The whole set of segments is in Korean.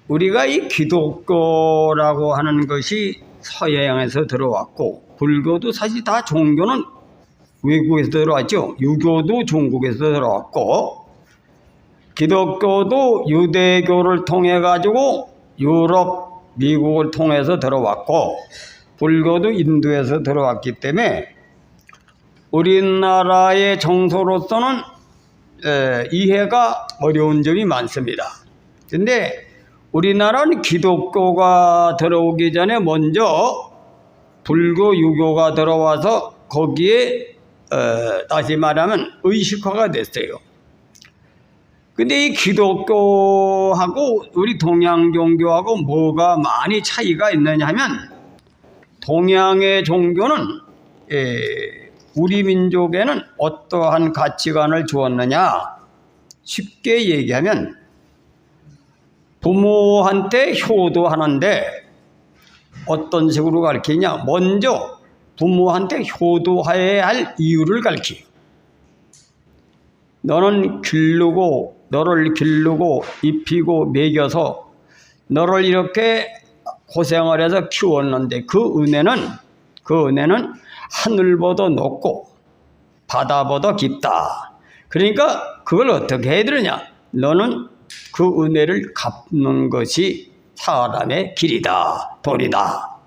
우리가 이 기독교라고 하는 것이 서양에서 들어왔고, 불교도 사실 다 종교는 외국에서 들어왔죠. 유교도 중국에서 들어왔고, 기독교도 유대교를 통해 가지고 유럽, 미국을 통해서 들어왔고, 불교도 인도에서 들어왔기 때문에 우리나라의 정서로서는 이해가 어려운 점이 많습니다. 근데 우리나라는 기독교가 들어오기 전에 먼저 불교, 유교가 들어와서 거기에 다시 말하면 의식화가 됐어요. 근데 이 기독교하고 우리 동양 종교하고 뭐가 많이 차이가 있느냐 하면, 동양의 종교는 우리 민족에는 어떠한 가치관을 주었느냐, 쉽게 얘기하면 부모한테 효도하는데 어떤 식으로 가르치냐, 먼저 부모한테 효도해야 할 이유를 가르쳐요. 너를 기르고 입히고 먹여서 너를 이렇게 고생을 해서 키웠는데 그 은혜는 하늘보다 높고 바다보다 깊다. 그러니까 그걸 어떻게 해야 되느냐, 너는 그 은혜를 갚는 것이 사람의 길이다, 도리다.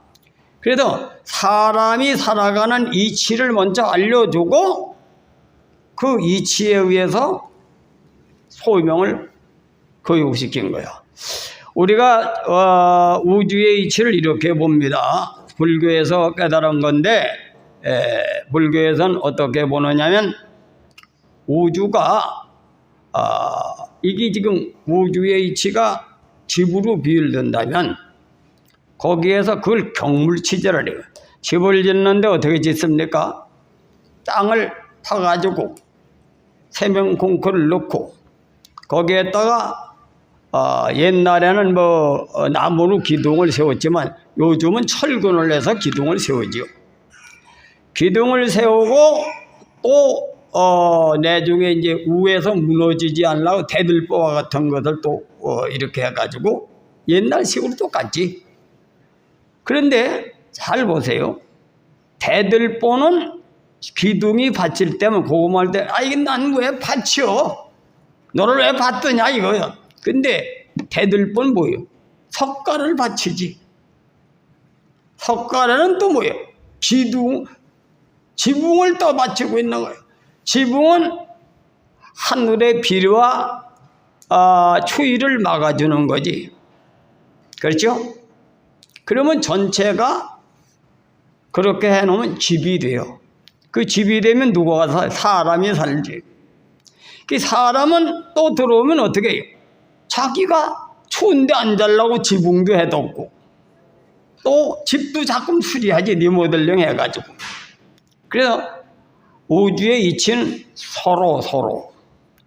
그래서 사람이 살아가는 이치를 먼저 알려주고 그 이치에 의해서 소명을 교육시킨 거야. 우리가 우주의 이치를 이렇게 봅니다. 불교에서 깨달은 건데, 불교에서는 어떻게 보느냐면, 우주가 이게 지금 우주의 이치가 집으로 비율된다면 거기에서 그걸 경물치제를 해요. 집을 짓는데 어떻게 짓습니까? 땅을 파가지고 세면 콩크를 넣고 거기에다가 옛날에는 나무로 기둥을 세웠지만 요즘은 철근을 내서 기둥을 세우지요. 기둥을 세우고 또 나중에 이제 위에서 무너지지 않으려고 대들보와 같은 것을 또 이렇게 해가지고 옛날식으로 똑같지. 그런데 잘 보세요. 대들보는 기둥이 받칠 때면 고구마할 때, 이게 난 왜 받쳐? 너를 왜 받더냐 이거요. 근데 대들보는 뭐예요? 석가래를 받치지. 석가래는 또 뭐예요? 지붕을 또 받치고 있는 거예요. 지붕은 하늘의 비와 추위를 막아주는 거지. 그렇죠? 그러면 전체가 그렇게 해놓으면 집이 돼요. 그 집이 되면 누가 살? 사람이 살지. 그 사람은 또 들어오면 어떻게 해요? 자기가 추운데 안 자려고 지붕도 해뒀고 또 집도 자꾸 수리하지, 리모델링 해가지고. 그래서 우주의 이치는 서로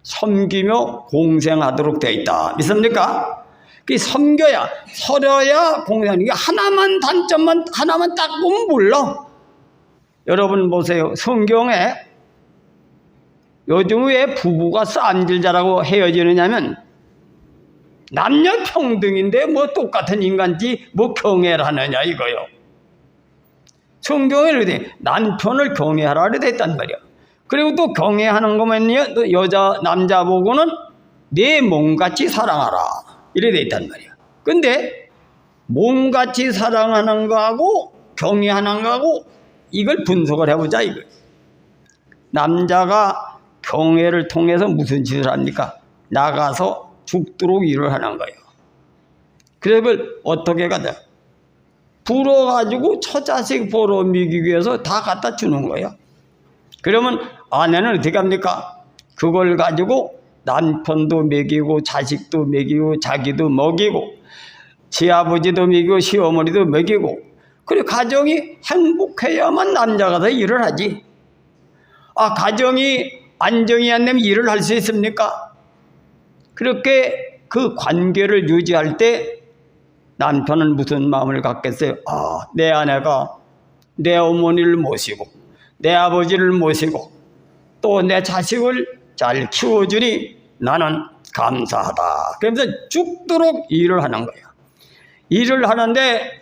섬기며 공생하도록 되어 있다. 믿습니까? 그 섬겨야, 서려야 공생하는 게 하나만 단점만 하나만 딱 보면 몰라. 여러분 보세요. 성경에 요즘 왜 부부가 쌈질자라고 헤어지느냐면 남녀 평등인데 뭐 똑같은 인간지 뭐 경애를 하느냐 이거요. 성경에 이렇게 남편을 경애하라 이렇게 됐단 말이야. 그리고 또 경애하는 거면요, 또 남자 보고는 내 몸같이 사랑하라 이래 돼 있단 말이야. 근데 몸같이 사랑하는 거하고 경애하는 거하고 이걸 분석을 해보자 이거. 남자가 경애를 통해서 무슨 짓을 합니까? 나가서 죽도록 일을 하는 거예요. 그래서 그걸 어떻게 가자? 불어가지고 처자식 보러 미기 위해서 다 갖다 주는 거예요. 그러면 아내는 어떻게 합니까? 그걸 가지고 남편도 먹이고 자식도 먹이고 자기도 먹이고 시아버지도 먹이고 시어머니도 먹이고, 그리고 가정이 행복해야만 남자가 더 일을 하지. 가정이 안정이 안 되면 일을 할 수 있습니까? 그렇게 그 관계를 유지할 때 남편은 무슨 마음을 갖겠어요? 내 아내가 내 어머니를 모시고 내 아버지를 모시고 또 내 자식을 잘 키워주니 나는 감사하다. 그러면서 죽도록 일을 하는 거예요. 일을 하는데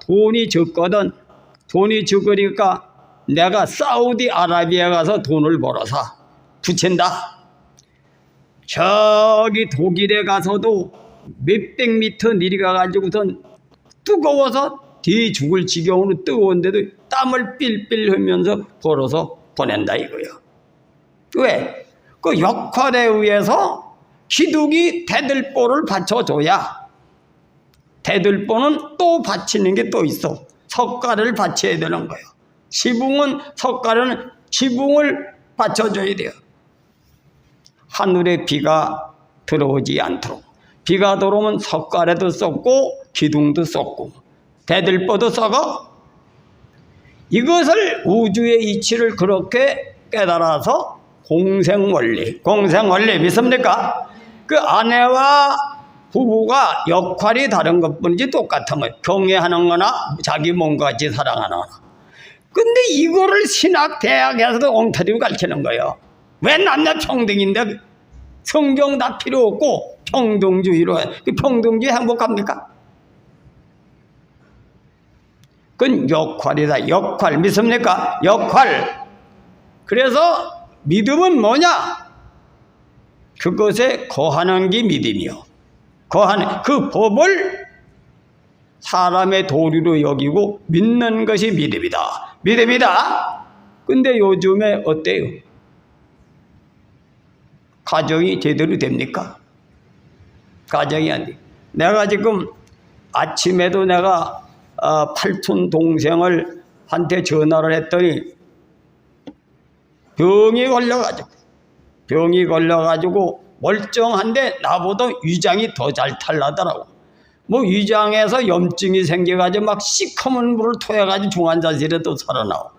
돈이 적거든. 돈이 적으니까 내가 사우디아라비아 가서 돈을 벌어서 붙인다. 저기 독일에 가서도 몇백 미터 내려가가지고선 뜨거워서 뒤 죽을 지경으로 뜨거운데도 땀을 삘삘 흘면서 벌어서 보낸다 이거예요. 왜? 그 역할에 의해서 기둥이 대들보를 받쳐줘야 대들보는 또 받치는 게 또 있어. 석가래를 받쳐야 되는 거예요. 지붕은 석가래는 지붕을 받쳐줘야 돼요. 하늘에 비가 들어오지 않도록. 비가 들어오면 석가래도 썩고 기둥도 썩고 대들보도 썩어. 이것을 우주의 이치를 그렇게 깨달아서 공생원리 믿습니까? 그 아내와 부부가 역할이 다른 것뿐이지 똑같은 거예요. 경애하는 거나 자기 몸과 같이 사랑하는 거나. 근데 이거를 신학대학에서도 엉터리로 가르치는 거예요. 왜 남녀 평등인데 성경 다 필요 없고 평등주의로 해. 그 평등주의 행복합니까? 그건 역할이다. 역할 믿습니까? 역할. 그래서 믿음은 뭐냐? 그것에 거하는 게 믿음이요. 거하는 그 법을 사람의 도리로 여기고 믿는 것이 믿음이다. 믿음이다. 근데 요즘에 어때요? 가정이 제대로 됩니까? 가정이 안 돼. 내가 지금 아침에도 내가 팔촌 동생을 한테 전화를 했더니 병이 걸려가지고 멀쩡한데 나보다 위장이 더 잘 탈나더라고. 뭐 위장에서 염증이 생겨가지고 막 시커먼 물을 토해가지고 중환자실에 또 살아나고,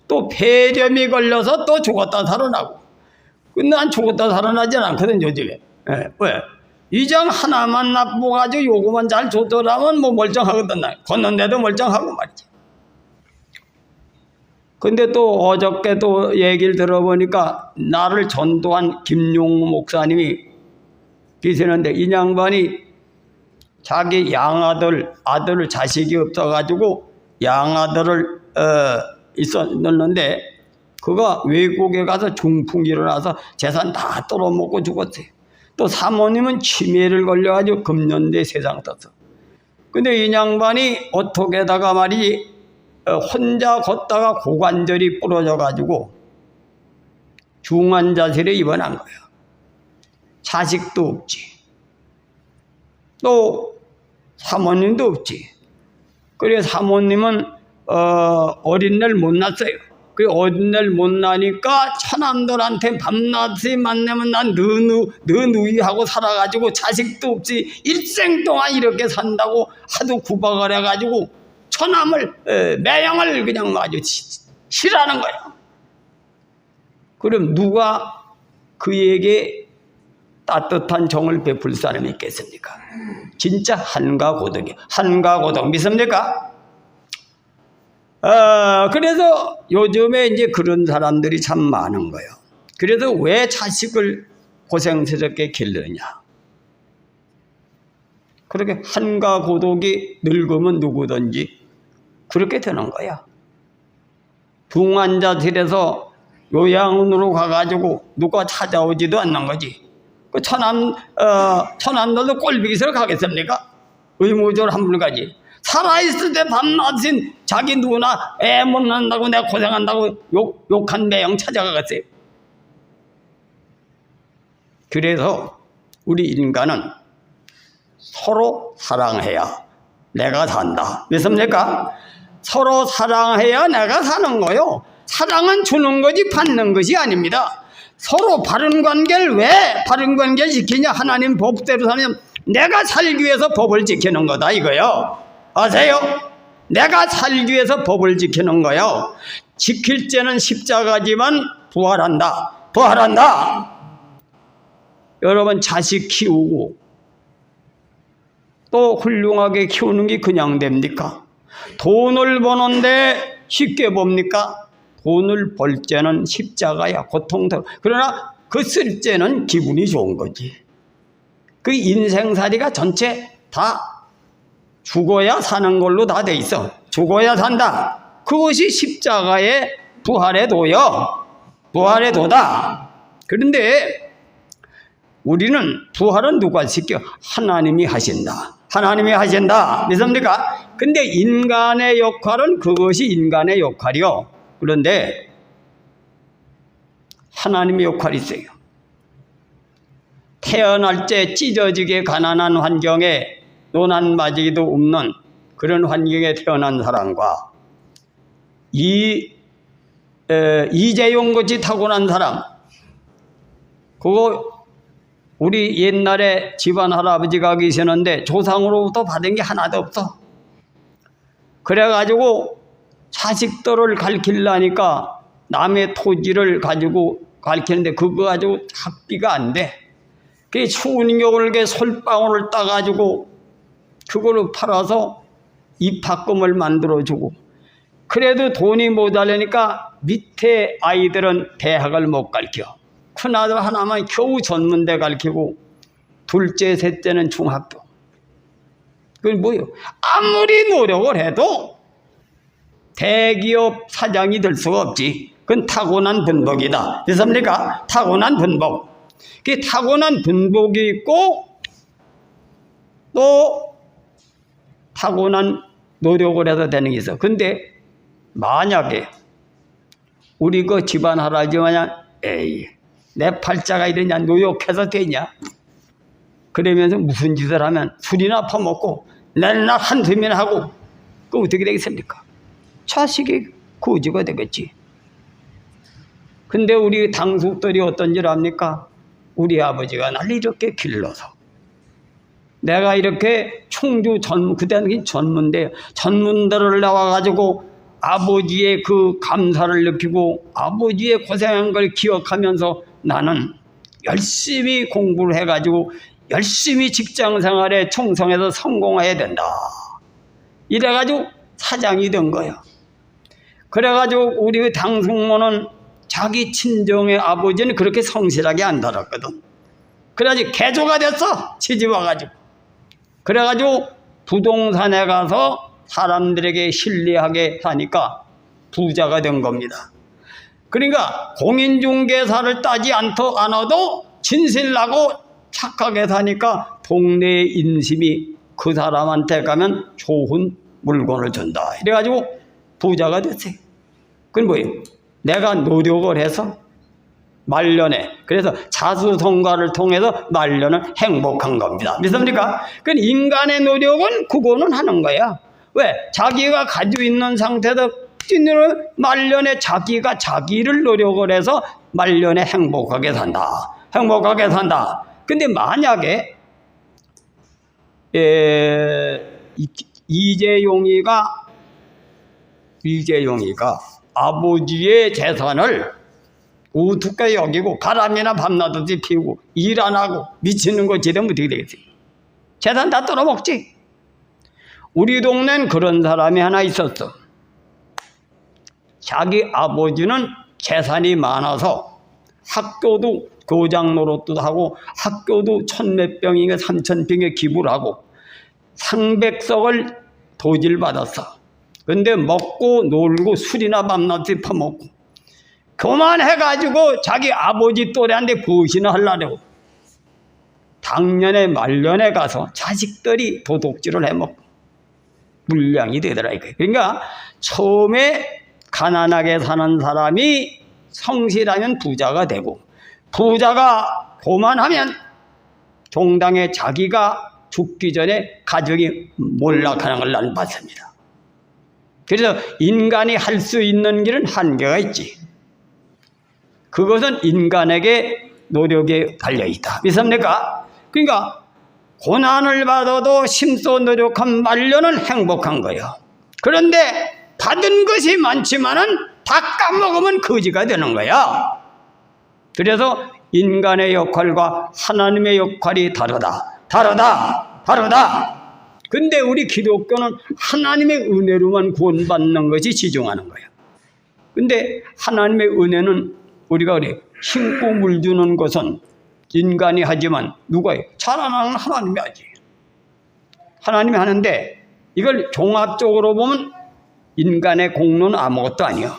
또 폐렴이 걸려서 또 죽었다 살아나고. 근데 난 죽었다 살아나진 않거든 요즘에. 왜? 위장 하나만 나쁘가지고 요거만 잘 조절하면 뭐 멀쩡하거든. 걷는데도 멀쩡하고 말이지. 근데 또 어저께 또 얘기를 들어보니까 나를 전도한 김용우 목사님이 계시는데 이 양반이 자기 양아들, 아들 자식이 없어가지고 양아들을 있었는데 그가 외국에 가서 중풍이 일어나서 재산 다 떨어먹고 죽었어요. 또 사모님은 치매를 걸려가지고 금년대 세상 떴어. 근데 이 양반이 어떻게다가 말이지 혼자 걷다가 고관절이 부러져가지고 중환자실에 입원한 거예요. 자식도 없지. 또 사모님도 없지. 그래서 사모님은 어린 날 못 낳았어요. 그 어린 날 못 나니까 처남들한테 밤낮이 만나면 난 너 누이하고 살아가지고 자식도 없이 일생 동안 이렇게 산다고 하도 구박을 해가지고 처남을 매형을 그냥 아주 싫어하는 거예요. 그럼 누가 그에게 따뜻한 정을 베풀 사람이 있겠습니까? 진짜 한가고덕이 한가고덕 믿습니까? 그래서 요즘에 이제 그런 사람들이 참 많은 거예요. 그래서 왜 자식을 고생스럽게 기르느냐? 그렇게 한가고독이 늙으면 누구든지 그렇게 되는 거야. 중환자실에서 요양원으로 가가지고 누가 찾아오지도 않는 거지. 그 처남들도 꼴보기싫어 가겠습니까? 의무적으로 한 분 가지. 살아있을 때 밤낮인 자기 누나 애 못 낳는다고 내가 고생한다고 욕한 매형 찾아가겠어요. 그래서 우리 인간은 서로 사랑해야 내가 산다. 믿습니까? 서로 사랑해야 내가 사는 거요. 사랑은 주는 거지 받는 것이 아닙니다. 서로 바른 관계를 왜 바른 관계를 지키냐? 하나님 법대로 사는 내가 살기 위해서 법을 지키는 거다 이거요. 아세요? 내가 살기 위해서 법을 지키는 거요. 지킬 때는 십자가지만 부활한다. 부활한다. 여러분 자식 키우고 또 훌륭하게 키우는 게 그냥 됩니까? 돈을 버는데 쉽게 봅니까? 돈을 벌 때는 십자가야 고통스러워. 그러나 그 쓸 때는 기분이 좋은 거지. 그 인생살이가 전체 다 죽어야 사는 걸로 다 돼 있어. 죽어야 산다. 그것이 십자가의 부활의 도요. 부활의 도다. 그런데 우리는 부활은 누가 시켜? 하나님이 하신다. 하나님이 하신다. 믿습니까? 근데 인간의 역할은 그것이 인간의 역할이요. 그런데 하나님의 역할이 있어요. 태어날 때 찢어지게 가난한 환경에 노난마지기도 없는 그런 환경에 태어난 사람과 이재용같이 타고난 사람, 그거 우리 옛날에 집안 할아버지가 계시는데 조상으로부터 받은 게 하나도 없어. 그래가지고 자식들을 가르치려니까 남의 토지를 가지고 가르치는데 그거 가지고 학비가 안 돼. 그 추운 겨울에 솔방울을 따가지고 그거를 팔아서 입학금을 만들어주고, 그래도 돈이 모자라니까 밑에 아이들은 대학을 못 가르쳐. 큰아들 하나만 겨우 전문대 가르치고 둘째 셋째는 중학교. 그건 뭐예요? 아무리 노력을 해도 대기업 사장이 될 수가 없지. 그건 타고난 분복이다. 됐습니까? 타고난 분복. 그 타고난 분복이 있고 또 타고난 노력을 해서 되는 게 있어. 근데 만약에 우리 그 집안 할아버지 마냥 에이 내 팔자가 이러냐 노력해서 되냐 그러면서 무슨 짓을 하면 술이나 퍼먹고 맨날 한숨이나 하고 그 어떻게 되겠습니까? 자식이 거지가 되겠지. 근데 우리 당숙들이 어떤 줄 압니까? 우리 아버지가 날 이렇게 길러서 내가 이렇게 충주 그때는 전문대 전문대를 나와가지고 아버지의 그 감사를 느끼고 아버지의 고생한 걸 기억하면서 나는 열심히 공부를 해가지고 열심히 직장생활에 충성해서 성공해야 된다. 이래가지고 사장이 된 거예요. 그래가지고 우리 당숙모는 자기 친정의 아버지는 그렇게 성실하게 안 살았거든. 그래가지고 개조가 됐어. 시집 와가지고. 그래가지고 부동산에 가서 사람들에게 신뢰하게 하니까 부자가 된 겁니다. 그러니까 공인중개사를 따지 않아도 진실나고 착하게 사니까 동네의 인심이 그 사람한테 가면 좋은 물건을 준다. 이래가지고 부자가 됐어요. 그건 뭐예요? 내가 노력을 해서 말년에, 그래서 자수성가를 통해서 말년은 행복한 겁니다. 믿습니까? 그 인간의 노력은 그거는 하는 거야. 왜? 자기가 가지고 있는 상태에서 말년에 자기가 자기를 노력을 해서 말년에 행복하게 산다. 행복하게 산다. 근데 만약에 이재용이가 아버지의 재산을 우습게 여기고 바람이나 밤낮없이 피우고 일 안 하고 미치는 거 지르면 어떻게 되겠어요? 재산 다 떨어먹지. 우리 동네는 그런 사람이 하나 있었어. 자기 아버지는 재산이 많아서 학교도 교장 노릇도 하고 학교도 1000몇 병인가 3000병에 기부를 하고 상백석을 도지를 받았어. 근데 먹고 놀고 술이나 밤낮에 퍼먹고 그만해가지고 자기 아버지 또래한테 부신을 하려고 당년에 말년에 가서 자식들이 도둑질을 해먹고 물량이 되더라 이거예요. 그러니까 처음에 가난하게 사는 사람이 성실하면 부자가 되고 부자가 고만하면 종당에 자기가 죽기 전에 가족이 몰락하는 걸 나는 봤습니다. 그래서 인간이 할 수 있는 길은 한계가 있지. 그것은 인간에게 노력에 달려있다. 믿습니까? 그러니까 고난을 받아도 심소 노력한 말년은 행복한 거예요. 그런데 받은 것이 많지만은 다 까먹으면 거지가 되는 거야. 그래서 인간의 역할과 하나님의 역할이 다르다. 근데 우리 기독교는 하나님의 은혜로만 구원받는 것이 지중하는 거예요. 근데 하나님의 은혜는 우리가 그래 심고 물주는 것은 인간이 하지만 누가 해요? 자라나는 하나님이 하지. 하나님이 하는데 이걸 종합적으로 보면 인간의 공로는 아무것도 아니야.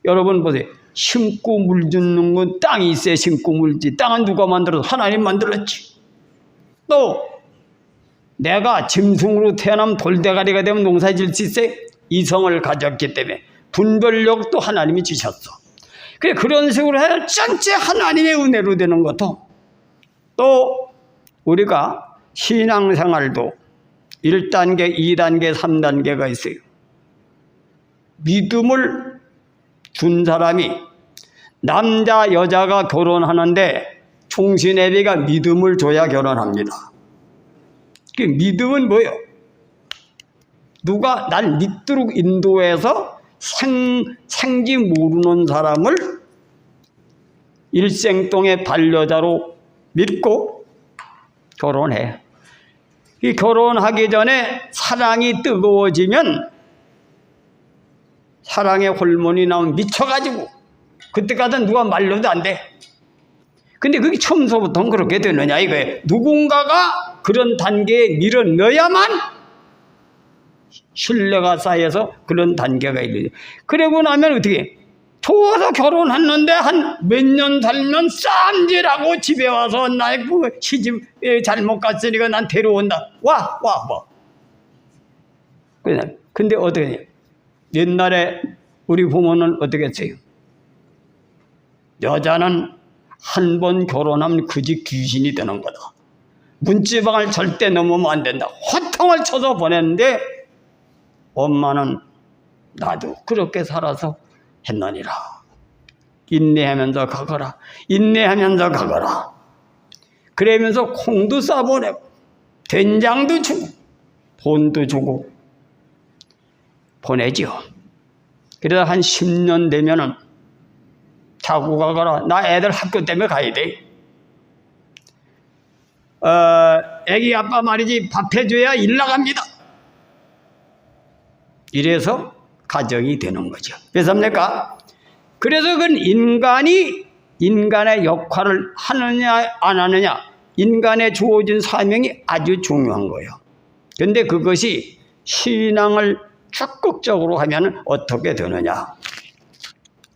여러분 보세요. 심고 물주는 건 땅이 있어야 심고 물지. 땅은 누가 만들어서? 하나님 만들었지. 또 내가 짐승으로 태어나면 돌대가리가 되면 농사 지을 수 있어요? 이성을 가졌기 때문에 분별력도 하나님이 주셨어. 그래, 그런 식으로 해야 전체 하나님의 은혜로 되는 것도. 또 우리가 신앙생활도 1단계, 2단계, 3단계가 있어요. 믿음을 준 사람이 남자 여자가 결혼하는데 총신예비가 믿음을 줘야 결혼합니다. 그 믿음은 뭐예요? 누가 날 믿도록 인도해서 생지 모르는 사람을 일생동의 반려자로 믿고 결혼해. 이 결혼하기 전에 사랑이 뜨거워지면 사랑의 호르몬이 나오면 미쳐가지고 그때까지는 누가 말려도 안 돼. 근데 그게 처음서부터는 그렇게 되느냐 이거예요. 누군가가 그런 단계에 밀어넣어야만 신뢰가 쌓여서 그런 단계가 이르죠. 그러고 나면 어떻게 좋아서 결혼했는데 한 몇 년 살면 쌈질하고 집에 와서 나의 그 시집 잘못 갔으니까 난 데려온다. 와. 근데 어떻게 해요? 옛날에 우리 부모는 어떻게 했어요? 여자는 한 번 결혼하면 그 집 귀신이 되는 거다. 문지방을 절대 넘으면 안 된다. 호통을 쳐서 보냈는데 엄마는 나도 그렇게 살아서 했느니라. 인내하면서 가거라. 인내하면서 가거라. 그러면서 콩도 싸보내고 된장도 주고 돈도 주고 보내지요. 그러다 한 10년 되면은 자고 가거라. 나 애들 학교 때문에 가야 돼. 애기 아빠 말이지 밥 해줘야 일 나갑니다. 이래서 가정이 되는 거죠. 왜습니까? 그래서 그건 인간이 인간의 역할을 하느냐 안 하느냐, 인간에 주어진 사명이 아주 중요한 거예요. 그런데 그것이 신앙을 적극적으로 하면 어떻게 되느냐?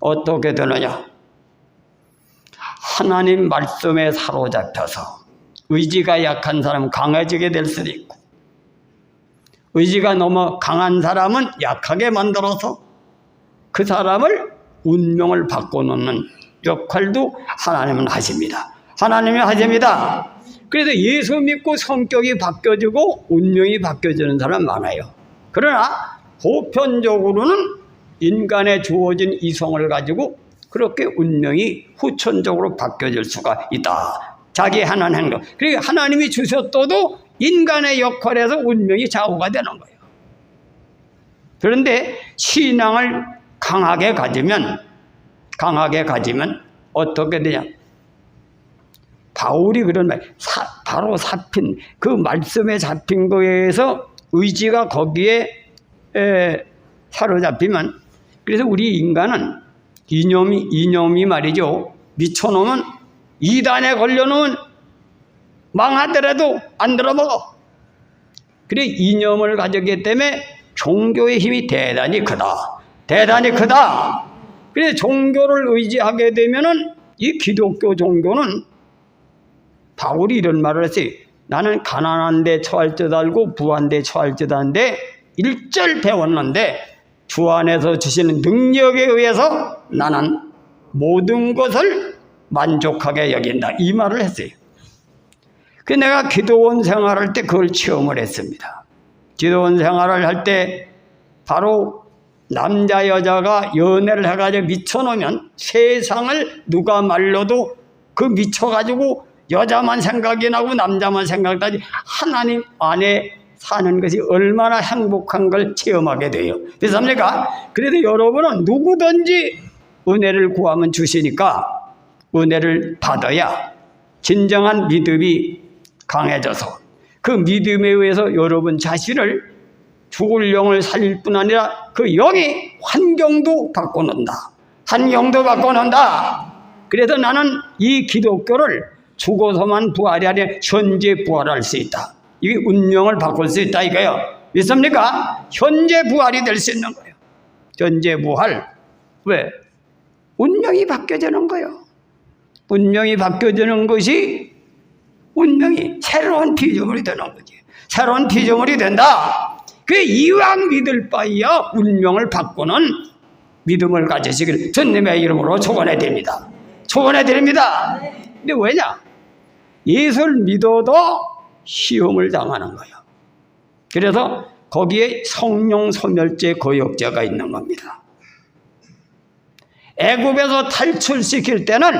어떻게 되느냐? 하나님 말씀에 사로잡혀서 의지가 약한 사람은 강해지게 될 수도 있고, 의지가 너무 강한 사람은 약하게 만들어서 그 사람을 운명을 바꿔놓는 역할도 하나님은 하십니다. 하나님이 하십니다. 그래서 예수 믿고 성격이 바뀌어지고 운명이 바뀌어지는 사람 많아요. 그러나 보편적으로는 인간에 주어진 이성을 가지고 그렇게 운명이 후천적으로 바뀌어질 수가 있다. 자기 하는 행동. 그러니까 하나님이 주셨어도 인간의 역할에서 운명이 좌우가 되는 거예요. 그런데 신앙을 강하게 가지면 어떻게 되냐? 바울이 그런 말, 바로 잡힌 그 말씀에 잡힌 거에서 의지가 거기에 사로잡히면, 그래서 우리 인간은 이념이 말이죠. 미쳐놓으면, 이단에 걸려놓으면 망하더라도 안 들어먹어. 그래, 이념을 가졌기 때문에 종교의 힘이 대단히 크다. 그래서 종교를 의지하게 되면은 이 기독교 종교는, 바울이 이런 말을 했어요. 나는 가난한 데 처할 줄 알고 부한 데 처할 줄 아는데 1절 배웠는데 주 안에서 주시는 능력에 의해서 나는 모든 것을 만족하게 여긴다. 이 말을 했어요. 그 내가 기도원 생활할 때 그걸 체험을 했습니다. 기도원 생활을 할 때 바로 남자 여자가 연애를 해가지고 미쳐놓으면 세상을 누가 말려도 그 미쳐가지고 여자만 생각이 나고 남자만 생각나지 하나님 안에 사는 것이 얼마나 행복한 걸 체험하게 돼요. 그렇습니까? 그래서 여러분은 누구든지 은혜를 구하면 주시니까 은혜를 받아야 진정한 믿음이 강해져서 그 믿음에 의해서 여러분 자신을 죽을 영을 살릴 뿐 아니라 그 영이 환경도 바꿔놓는다. 그래서 나는 이 기독교를 죽어서만 부활이 아니라 현재 부활할 수 있다. 이게 운명을 바꿀 수 있다 이거예요. 믿습니까? 현재 부활이 될 수 있는 거예요. 현재 부활. 왜? 운명이 바뀌어지는 거예요. 운명이 바뀌어지는 것이 운명이 새로운 피조물이 되는 거지. 새로운 피조물이 된다. 그 이왕 믿을 바에야 운명을 바꾸는 믿음을 가지시길 주님의 이름으로 축원해 드립니다. 축원해 드립니다. 근데 왜냐? 예수를 믿어도 시험을 당하는 거예요. 그래서 거기에 성령 소멸죄 거역죄가 있는 겁니다. 애굽에서 탈출시킬 때는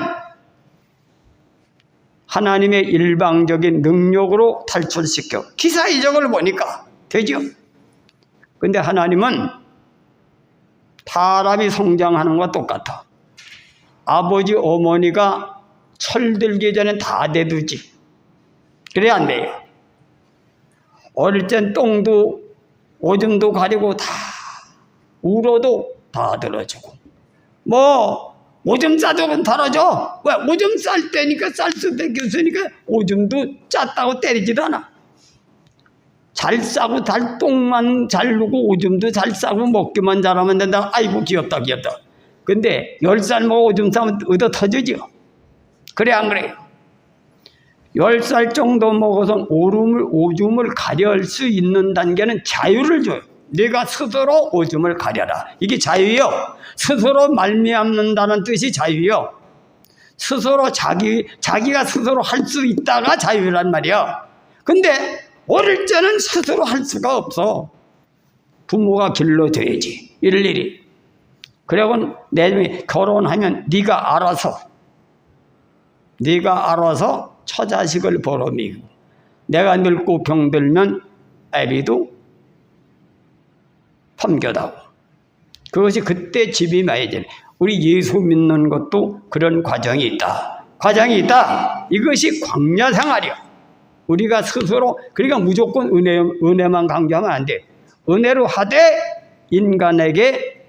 하나님의 일방적인 능력으로 탈출시켜 기사이적을 보니까 되죠. 근데 하나님은 사람이 성장하는 것과 똑같아. 아버지 어머니가 철들기 전에 다 내두지. 그래 안 돼요. 어릴 땐 똥도 오줌도 가리고 다 울어도 다 들어주고 뭐 오줌 싸도 덜어줘. 왜? 오줌 쌀 때니까 쌀 수밖에 없으니까 오줌도 짰다고 때리지도 않아. 잘 싸고 잘 똥만 잘 누고 오줌도 잘 싸고 먹기만 잘하면 된다. 아이고 귀엽다 귀엽다. 근데 10살 먹어 오줌 싸면 얻어 터지죠. 그래 안 그래요? 10살 정도 먹어서 오줌을 가려할 수 있는 단계는 자유를 줘요. 네가 스스로 오줌을 가려라. 이게 자유요. 스스로 말미암는다는 뜻이 자유요. 스스로 자기가 스스로 할 수 있다가 자유란 말이야. 근데 어릴 때는 스스로 할 수가 없어. 부모가 길러줘야지 일일이. 그리고 내년에 결혼하면 네가 알아서 처자식을 벌어미고 내가 늙고 병들면 애비도 섬겨다오. 그것이 그때 집이 마야지. 우리 예수 믿는 것도 그런 과정이 있다. 이것이 광야 생활이야. 우리가 스스로 그러니까 무조건 은혜만 강조하면 안 돼. 은혜로 하되 인간에게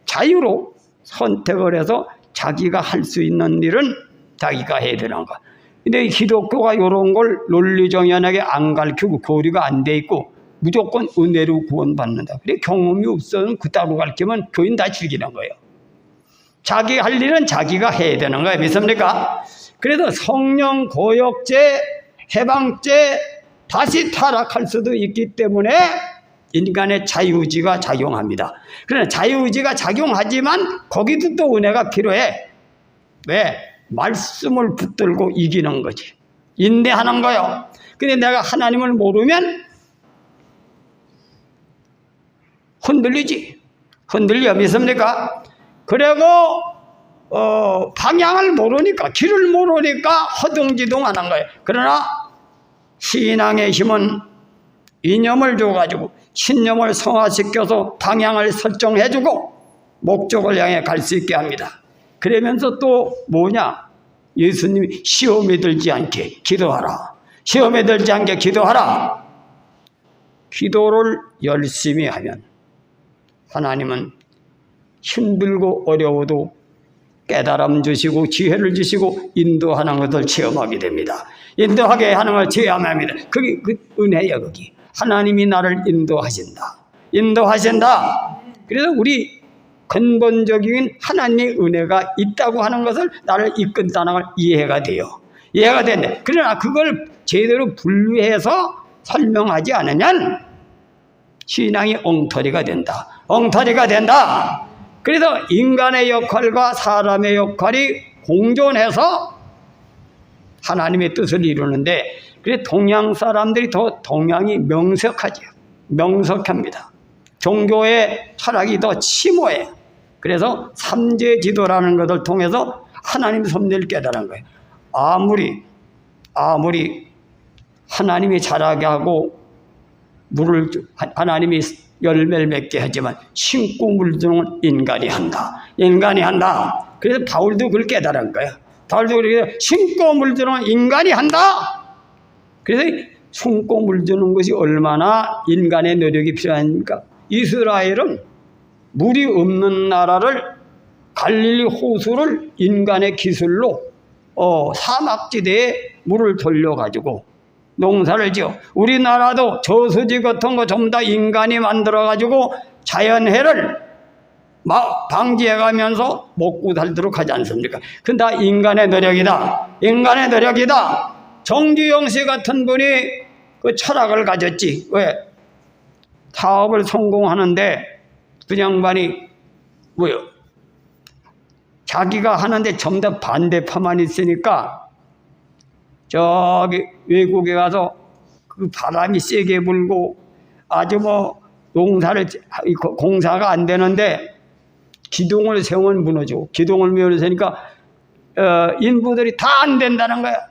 자유로 선택을 해서 자기가 할 수 있는 일은 자기가 해야 되는 거. 근데 기독교가 이런 걸 논리정연하게 안 가르치고 교리가 안 돼 있고 무조건 은혜로 구원받는다. 그래 경험이 없어서 그따로 가르치면 교인 다 죽이는 거예요. 자기 할 일은 자기가 해야 되는 거예요. 믿습니까? 그래서 성령 거역죄, 해방죄 다시 타락할 수도 있기 때문에 인간의 자유의지가 작용합니다. 그러나 자유의지가 작용하지만 거기도 또 은혜가 필요해. 왜? 말씀을 붙들고 이기는 거지. 인내하는 거요. 근데 내가 하나님을 모르면 흔들려. 믿습니까? 그리고 방향을 모르니까 길을 모르니까 허둥지둥하는 거예요. 그러나 신앙의 힘은 이념을 줘가지고 신념을 성화시켜서 방향을 설정해주고 목적을 향해 갈 수 있게 합니다. 그러면서 또 뭐냐? 예수님이 시험에 들지 않게 기도하라. 시험에 들지 않게 기도하라. 기도를 열심히 하면 하나님은 힘들고 어려워도 깨달음 주시고 지혜를 주시고 인도하는 것을 체험하게 됩니다. 인도하게 하는 걸 체험합니다. 그게 그 은혜야. 거기 하나님이 나를 인도하신다. 그래서 우리 근본적인 하나님의 은혜가 있다고 하는 것을 나를 이끈다는 걸 이해가 돼요. 이해가 되는데 그러나 그걸 제대로 분류해서 설명하지 않으면 신앙이 엉터리가 된다. 그래서 인간의 역할과 사람의 역할이 공존해서 하나님의 뜻을 이루는데 그래서 동양 사람들이 더 동양이 명석합니다. 종교의 철학이 더 심오해. 그래서 삼재 기도라는 것을 통해서 하나님 섭리를 깨달은 거예요. 아무리 하나님이 자라게 하고 하나님이 열매를 맺게 하지만 심고 물주는 인간이 한다. 그래서 바울도 그걸 깨달은 거야. 바울도 그렇게 심고 물주는 인간이 한다. 그래서 숨고 물주는 것이 얼마나 인간의 노력이 필요합니까? 이스라엘은 물이 없는 나라를 갈릴리 호수를 인간의 기술로 사막지대에 물을 돌려가지고 농사를 지어. 우리나라도 저수지 같은 거 전부 다 인간이 만들어가지고 자연해를 방지해가면서 먹고 살도록 하지 않습니까? 그건 다 인간의 노력이다. 인간의 노력이다. 정주영 씨 같은 분이 그 철학을 가졌지. 왜? 사업을 성공하는데 그 양반이 뭐요? 자기가 하는데 전부 다 반대파만 있으니까 저기 외국에 가서 그 바람이 세게 불고 아주 농사를 공사가 안 되는데 기둥을 세우면 무너지고 기둥을 세우니까 인부들이 다 안 된다는 거야.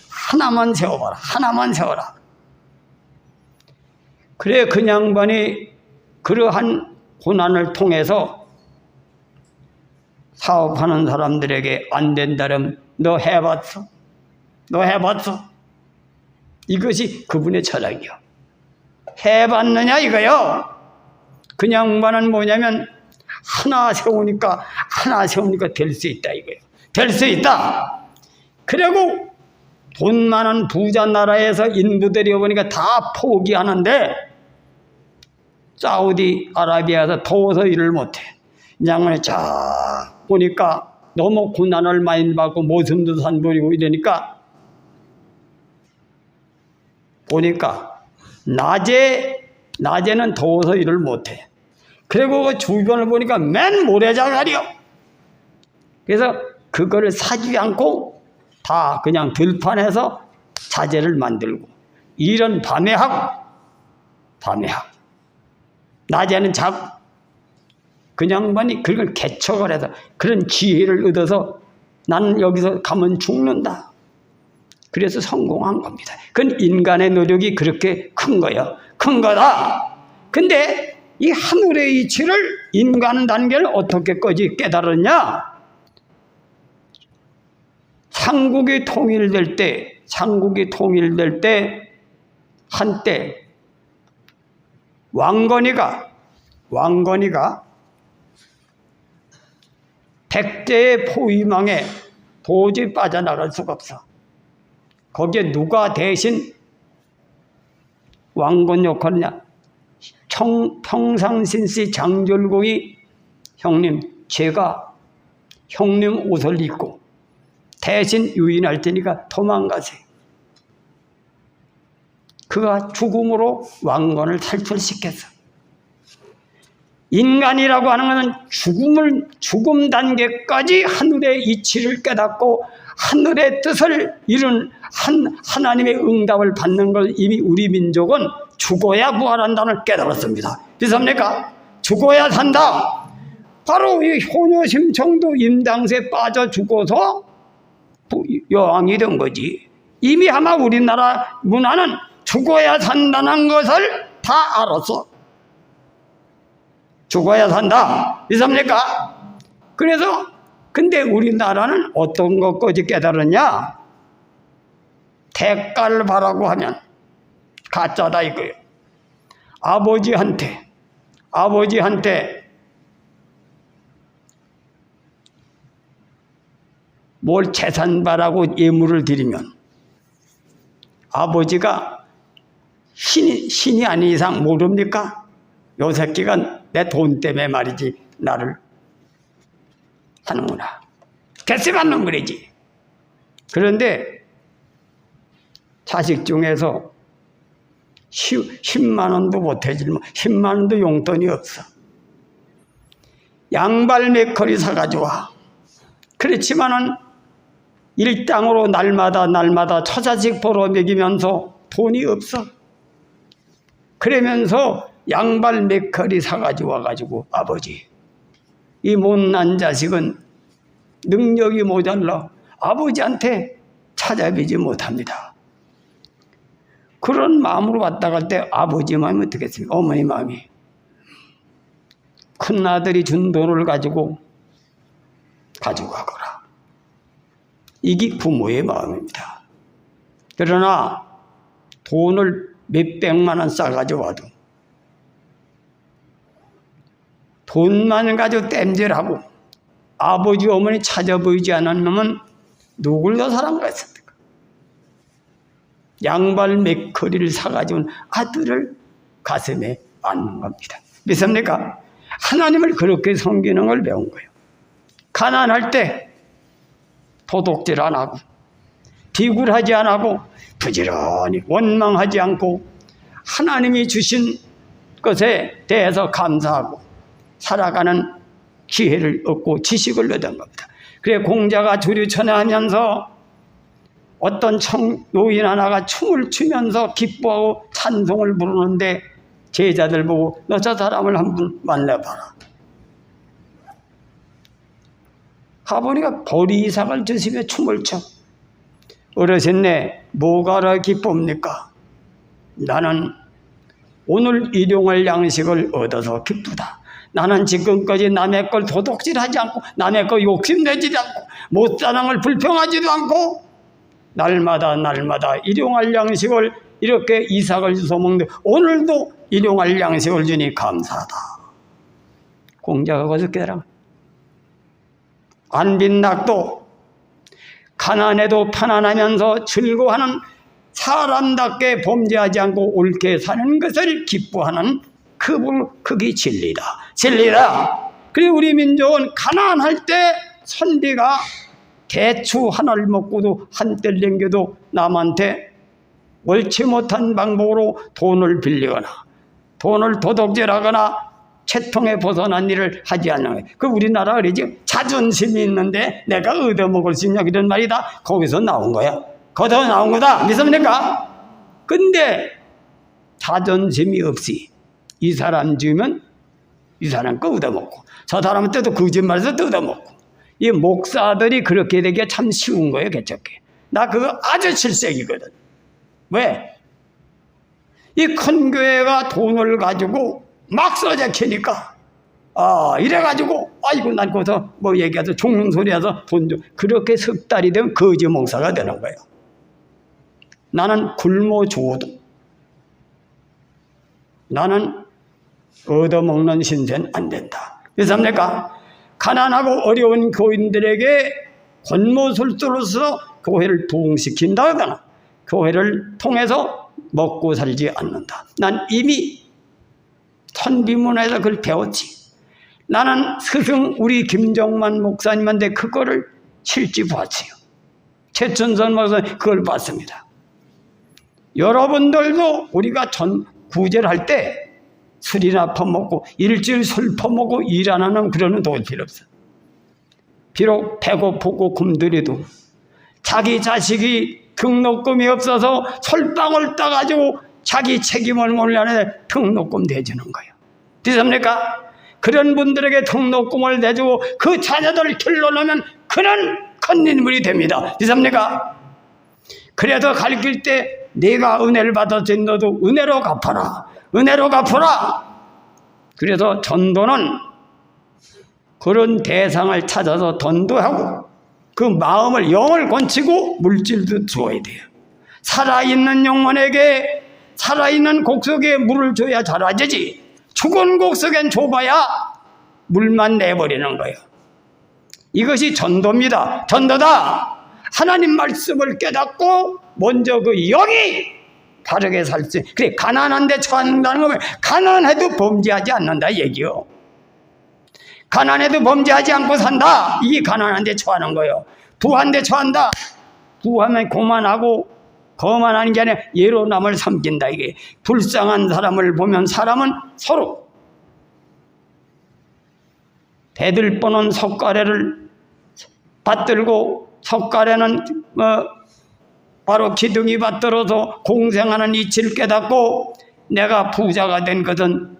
하나만 세워봐라. 하나만 세워라. 그래 그 양반이 그러한 고난을 통해서 사업하는 사람들에게 안 된다면 너 해봤어? 너 해봤어? 이것이 그분의 철학이요. 해봤느냐 이거요. 그 양반은 뭐냐면 하나 세우니까 될 수 있다 이거예요. 될 수 있다. 그리고 돈 많은 부자 나라에서 인부들이 오니까 다 포기하는데 사우디아라비아에서 더워서 일을 못해. 양반이 쫙 보니까 너무 고난을 많이 받고 모슴도 산부리고 이러니까 보니까 낮에는 더워서 일을 못해. 그리고 그 주변을 보니까 맨 모래자갈이요. 그래서 그거를 사지 않고 다 그냥 들판에서 자재를 만들고 일은 밤에 하고 낮에는 자고 그 양반이 그걸 개척을 해서 그런 지혜를 얻어서 나는 여기서 가면 죽는다. 그래서 성공한 겁니다. 그건 인간의 노력이 그렇게 큰 거예요. 큰 거다. 근데 이 하늘의 이치를 인간 단계를 어떻게까지 깨달았냐? 삼국이 통일될 때 한때 왕건이가 백제의 포위망에 도저히 빠져나갈 수가 없어. 거기에 누가 대신 왕건 역할이냐? 평상신씨 장절공이 형님 제가 형님 옷을 입고 대신 유인할 테니까 도망가세요. 그가 죽음으로 왕건을 탈출시켰어. 인간이라고 하는 것은 죽음 단계까지 하늘의 이치를 깨닫고 하늘의 뜻을 이룬 하나님의 응답을 받는 걸 이미 우리 민족은 죽어야 부활한다는 깨달았습니다. 믿습니까? 죽어야 산다. 바로 이 효녀심청도 임당세에 빠져 죽어서 여왕이 된 거지. 이미 아마 우리나라 문화는 죽어야 산다는 것을 다 알았어. 죽어야 산다. 믿습니까? 그래서 근데 우리나라는 어떤 것까지 깨달았냐? 대가를 바라고 하면 가짜다 이거예요. 아버지한테 뭘 재산 바라고 예물을 드리면 아버지가 신이 아닌 이상 모릅니까? 요 새끼가 내 돈 때문에 말이지 나를 하는구나. 개쎄받는 거지. 그런데 자식 중에서 10만 원도 못해지면 10만 원도 용돈이 없어. 양발 맥커리 사가지고 와. 그렇지만은 일당으로 날마다 처자식 벌어 먹이면서 돈이 없어. 그러면서 양발 맥커리 사가지고 와가지고 아버지 이 못난 자식은 능력이 모자라 아버지한테 찾아뵈지 못합니다. 그런 마음으로 왔다 갈 때 아버지 마음이 어떻겠습니까? 어머니 마음이. 큰아들이 준 돈을 가지고 가거라. 이게 부모의 마음입니다. 그러나 돈을 몇백만 원 싸가지고 와도 돈만 가지고 땜질하고 아버지 어머니 찾아 보이지 않은 놈은 누굴 더 사랑했습니까? 양발 맥커리를 사가지고 아들을 가슴에 안는 겁니다. 믿습니까? 하나님을 그렇게 섬기는 걸 배운 거예요. 가난할 때 도둑질 안 하고 비굴하지 안 하고 부지런히 원망하지 않고 하나님이 주신 것에 대해서 감사하고 살아가는 기회를 얻고 지식을 얻은 겁니다. 그래 공자가 주류천하하면서 어떤 노인 하나가 춤을 추면서 기뻐하고 찬송을 부르는데 제자들 보고 너 저 사람을 한번 만나봐라. 가보니까 보리삭을 드시며 춤을 춰. 어르신네 뭐가 기쁩니까? 나는 오늘 일용할 양식을 얻어서 기쁘다. 나는 지금까지 남의 걸 도둑질하지 않고 남의 거 욕심내지도 않고 못사랑을 불평하지도 않고 날마다 일용할 양식을 이렇게 이삭을 주워 먹는데 오늘도 일용할 양식을 주니 감사하다. 공자가 거기서 깨달아. 안빈낙도 가난해도 편안하면서 즐거워하는 사람답게 범죄하지 않고 옳게 사는 것을 기뻐하는 그게 진리다. 진리다. 그리고 우리 민족은 가난할 때 선비가 대추 하나를 먹고도 한뜰 남겨도 남한테 옳지 못한 방법으로 돈을 빌리거나 돈을 도둑질하거나 채통에 벗어난 일을 하지 않는 거예요. 그 우리나라 그러지 자존심이 있는데 내가 얻어먹을 수 있냐 이런 말이 다 거기서 나온 거야. 거기서 나온 거다. 믿습니까? 근데 자존심이 없이 이 사람 주면 이 사람 거 얻어먹고 저 사람한테 또 거짓말해서 얻어먹고 이 목사들이 그렇게 되기가 참 쉬운 거예요. 개척해. 나 그거 아주 질색이거든. 왜? 이 큰 교회가 돈을 가지고 막 써잡히니까 이래가지고 아이고 난 거기서 뭐 얘기해서 종는 소리해서 돈 좀 그렇게 석 달이 되면 거지 목사가 되는 거예요. 나는 굶어 죽어도 나는 얻어먹는 신세는 안 된다. 그렇습니까? 가난하고 어려운 교인들에게 권모술수로서 교회를 부흥시킨다 하거나 교회를 통해서 먹고 살지 않는다. 난 이미 천비문화에서 그걸 배웠지. 나는 스승 우리 김정만 목사님한테 그거를 실지 봤어요. 최춘선 목사님 그걸 봤습니다. 여러분들도 우리가 구제를 할 때 술이나 퍼먹고 일주일 술 퍼먹고 일 안 하는 그러는 도울 필요 없어. 비록 배고프고 굶더라도 자기 자식이 등록금이 없어서 솔방울 따가지고 자기 책임을 몰라내 등록금 내주는 거예요. 믿습니까? 그런 분들에게 등록금을 내주고 그 자녀들을 길러놓으면 그런 큰 인물이 됩니다. 믿습니까? 그래도 가르칠 때 네가 은혜를 받았지 너도 은혜로 갚아라. 은혜로 갚아라. 그래서 전도는 그런 대상을 찾아서 전도하고 그 마음을 영을 건치고 물질도 줘야 돼요. 살아있는 영혼에게 살아있는 곡 속에 물을 줘야 자라지지 죽은 곡 속엔 줘봐야 물만 내버리는 거예요. 이것이 전도입니다. 전도다. 하나님 말씀을 깨닫고 먼저 그 영이 바르게 살 수. 그래 가난한데 처한다는 거면 가난해도 범죄하지 않는다 얘기요. 가난해도 범죄하지 않고 산다. 이게 가난한데 처하는 거예요. 부한데 처한다. 부하면 고만하고 거만하는 게 아니라 예로 남을 섬긴다. 이게 불쌍한 사람을 보면 사람은 서로 배들 뻔한 석가래를 받들고 석가래는 바로 기둥이 받들어서 공생하는 이치를 깨닫고 내가 부자가 된 것은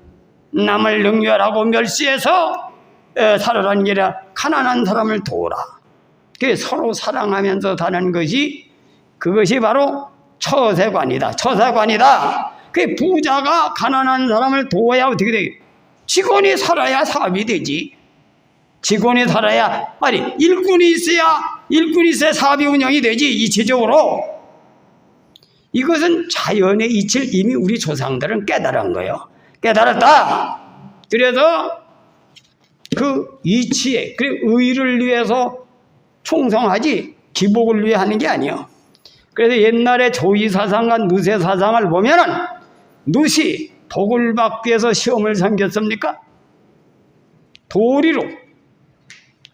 남을 능멸하고 멸시해서 살아라는 게 아니라 가난한 사람을 도우라. 서로 사랑하면서 사는 것이 그것이 바로 처세관이다. 처세관이다. 그 부자가 가난한 사람을 도와야 어떻게 돼? 직원이 살아야 사업이 되지. 직원이 살아야 아니 일꾼이 있어야 사업이 운영이 되지. 이체적으로 이것은 자연의 이치를 이미 우리 조상들은 깨달은 거예요. 깨달았다. 그래서 그 이치에, 그 의를 위해서 충성하지 기복을 위해 하는 게 아니에요. 그래서 옛날에 조이사상과 누세사상을 보면은 누시 복을 받기 위해서 시험을 삼겼습니까? 도리로,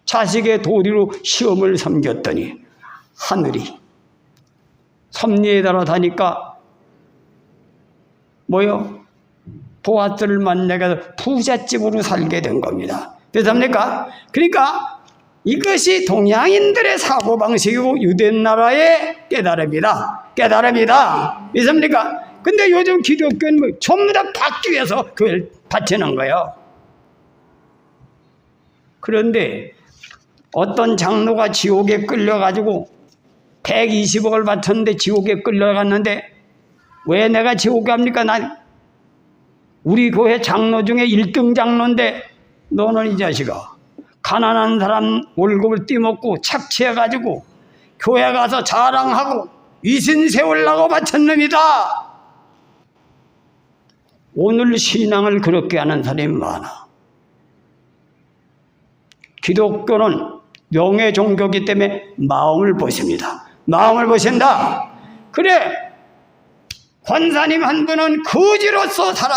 자식의 도리로 시험을 삼겼더니 하늘이 섭리에 따라 다니까 뭐요? 보아스를 만나서 부잣집으로 살게 된 겁니다. 됐습니까? 그러니까 이것이 동양인들의 사고방식이고 유대나라의 깨달음이다. 깨달음이다. 믿습니까? 근데 요즘 기독교는 뭐 전부 다 받기 위해서 교회를 바치는 거예요. 그런데 어떤 장로가 지옥에 끌려가지고 120억을 바쳤는데 지옥에 끌려갔는데 왜 내가 지옥에 갑니까? 난 우리 교회 장로 중에 1등 장로인데 너는 이 자식아 가난한 사람 월급을 떼먹고 착취해가지고 교회 가서 자랑하고 위신 세우려고 바친 놈이다. 오늘 신앙을 그렇게 하는 사람이 많아. 기독교는 명예 종교이기 때문에 마음을 보십니다. 마음을 보신다. 그래, 권사님 한 분은 거지로서 살아.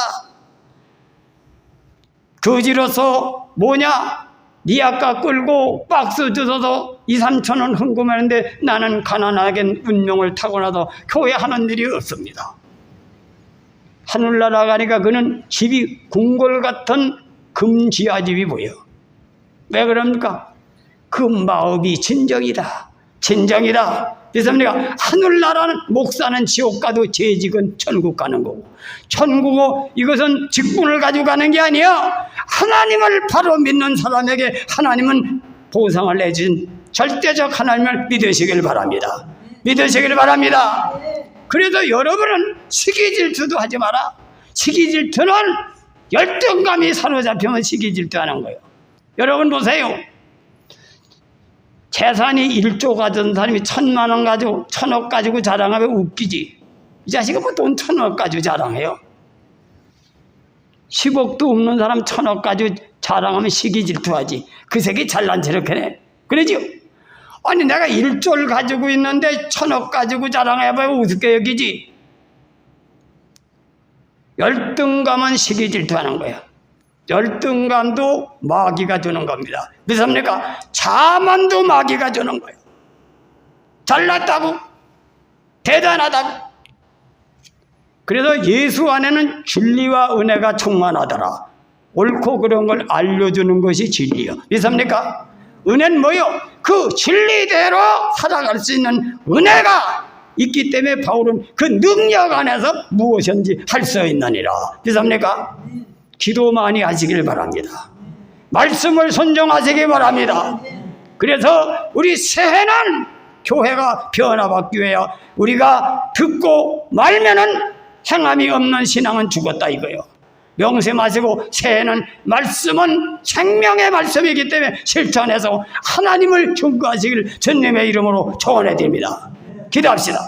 거지로서 뭐냐? 니 아까 끌고 박스 주워서 2, 3천 원 헌금하는데 나는 가난하게 운명을 타고나서 교회 하는 일이 없습니다. 하늘나라 가니까 그는 집이 궁궐 같은 금지하집이 보여. 왜 그럽니까? 그 마음이 진정이다. 진정이다. 그렇습니까? 하늘나라는 목사는 지옥 가도 재직은 천국 가는 거고, 천국은 이것은 직분을 가지고 가는 게 아니야. 하나님을 바로 믿는 사람에게 하나님은 보상을 내준 절대적 하나님을 믿으시길 바랍니다. 믿으시길 바랍니다. 그래서 여러분은 시기질투도 하지 마라. 시기질투는 열등감이 사로잡히면 시기질투하는 거예요. 여러분 보세요. 재산이 1조 가진 사람이 1,000만 원 가지고 1,000억 가지고 자랑하면 웃기지. 이 자식은 뭐 돈 1,000억 가지고 자랑해요. 10억도 없는 사람 1,000억 가지고 자랑하면 시기질투하지. 그 새끼 잘난 체력해 내. 그러지요? 아니 내가 1조를 가지고 있는데 1,000억 가지고 자랑해봐야 우습게 여기지. 열등감은 시기질투하는 거야. 열등감도 마귀가 주는 겁니다. 믿습니까? 자만도 마귀가 주는 거예요. 잘났다고, 대단하다고. 그래서 예수 안에는 진리와 은혜가 충만하더라. 옳고 그런 걸 알려주는 것이 진리요. 믿습니까? 은혜는 뭐요? 그 진리대로 살아갈 수 있는 은혜가 있기 때문에 바울은 그 능력 안에서 무엇인지 할 수 있느니라. 믿습니까? 기도 많이 하시길 바랍니다. 말씀을 순종하시기 바랍니다. 그래서 우리 새해는 교회가 변화받기 위해 우리가 듣고 말면은 행함이 없는 신앙은 죽었다 이거예요. 명심하시고 새해는 말씀은 생명의 말씀이기 때문에 실천해서 하나님을 증거하시길 주님의 이름으로 축원해 드립니다. 기도합시다.